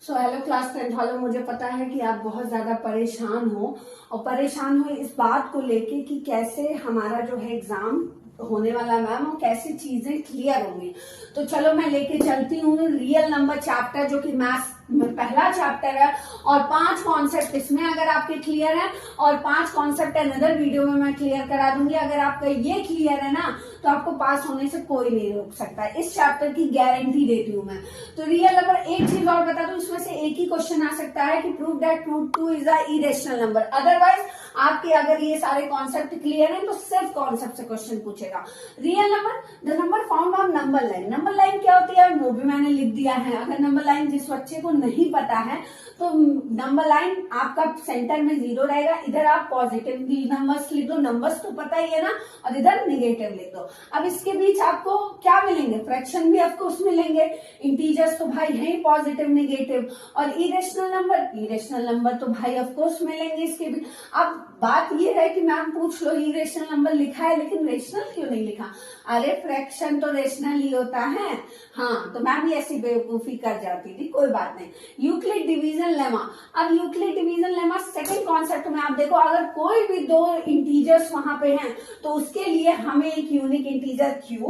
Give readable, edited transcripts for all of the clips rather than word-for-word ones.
Hello class 10 वालों, मुझे पता है कि आप बहुत ज्यादा परेशान हो और परेशान हो इस बात को लेके कि कैसे हमारा जो है एग्जाम होने वाला मैम और कैसे चीजें क्लियर होंगी। तो चलो मैं लेके चलती हूँ रियल नंबर चैप्टर जो कि मैथ्स में पहला चैप्टर है और 5 कॉन्सेप्ट इसमें अगर आपके क्लियर है और 5 कॉन्सेप्ट अनदर वीडियो में मैं क्लियर करा दूंगी। अगर आपका ये क्लियर है ना तो आपको पास होने से कोई नहीं रोक सकता। इस चैप्टर की गारंटी देती हूँ मैं। तो रियल नंबर, एक चीज और बता दूं, इसमें से एक ही क्वेश्चन आ सकता है कि prove that root 2 is a irrational number. Otherwise आपके अगर ये सारे कॉन्सेप्ट क्लियर हैं तो सिर्फ कॉन्सेप्ट से क्वेश्चन पूछेगा। Real number, the number found on number line. Number line क्या होती है वो भी मैंने लिख दिया है। अगर नंबर लाइन जिस बच्चे को नहीं पता है तो नंबर लाइन आपका सेंटर में 0 रहेगा, इधर आप पॉजिटिव नंबर्स लिख दो, नंबर्स तो पता ही है ना, और इधर निगेटिव लिख दो। अब इसके बीच आपको क्या मिलेंगे? फ्रैक्शन भी ऑफकोर्स मिलेंगे, इंटीजर्स तो भाई है पॉजिटिव नेगेटिव, और इरेशनल नंबर तो भाई ऑफकोर्स मिलेंगे इसके बीच। अब बात ये है कि मैम पूछ लो इरेशनल नंबर लिखा है लेकिन रेशनल क्यों नहीं लिखा? अरे फ्रैक्शन तो रेशनल ही होता है। हाँ, तो मैम भी ऐसी बेवकूफी कर जाती थी, कोई बात नहीं। Euclid division lemma. अब Euclid division lemma second concept में आप देखो, अगर कोई भी दो इंटीजर्स वहां पे हैं तो उसके लिए हमें एक यूनिक इंटीजर q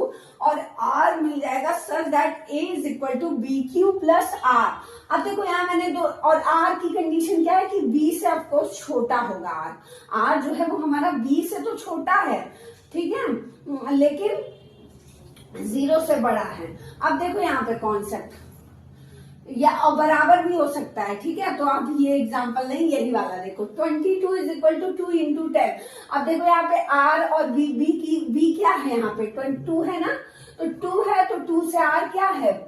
और r मिल जाएगा such that a is equal to B Q plus r. अब देखो यहाँ मैंने दो, और r की कंडीशन क्या है कि b से ऑफकोर्स छोटा होगा। r जो है वो हमारा b से तो छोटा है, ठीक है, लेकिन 0 से बड़ा है। अब देखो यहाँ पे कॉन्सेप्ट या और बराबर भी हो सकता है, ठीक है। तो आप ये एग्जांपल नहीं, यही वाला देखो 22 इज इक्वल टू 2 इंटू 10। अब देखो यहाँ पे r और b क्या है, यहाँ पे 22 है ना, तो 2 है तो 2 से r क्या है,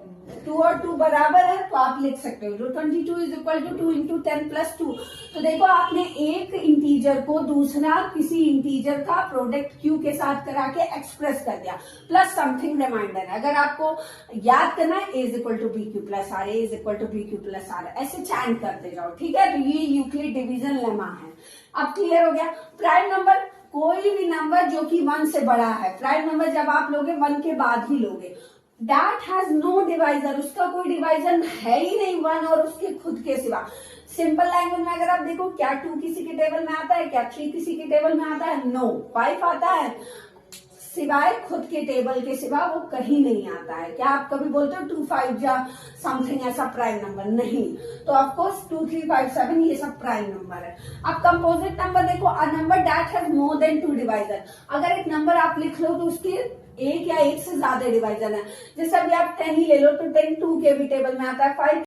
2 और 2 बराबर है, तो आप लिख सकते हो जो 22 is equal to 2 into 10 plus 2। तो देखो आपने एक इंटीजर को दूसरा किसी इंटीजर का प्रोडक्ट q के साथ करा के एक्सप्रेस कर दिया, प्लस समथिंग रिमाइंडर। अगर आपको याद करना है a is equal to B Q plus R, A is equal to B Q plus R, ऐसे चैंट करते जाओ, ठीक है। तो ये यूक्लिड डिवीजन लेमा है। अब क्लियर हो गया। प्राइम नंबर, कोई भी नंबर जो कि 1 से बड़ा है, प्राइम नंबर जब आप लोगे 1 के बाद ही लोगे, दैट हैज नो डिवाइजर, उसका कोई डिवाइजर है ही नहीं 1 और उसके खुद के सिवा। सिंपल लैंग्वेज में अगर आप देखो, क्या 2 किसी के टेबल में आता है, क्या 3 किसी के टेबल में आता है, नो 5 आता है, सिवाय खुद के टेबल के सिवा वो कहीं नहीं आता है। क्या आप कभी बोलते हो 2 5 या समथिंग ऐसा प्राइम नंबर? नहीं। तो ऑफकोर्स 2 3 5 7 ये सब प्राइम नंबर है। अब कंपोजिट नंबर देखो, a number that has more than 2 divisor. अगर एक नंबर आप लिख लो तो उसके एक या एक से ज्यादा डिवाइजर है। जैसे अभी आप 10 ही ले लो तो 10 2 के भी टेबल में आता है, 5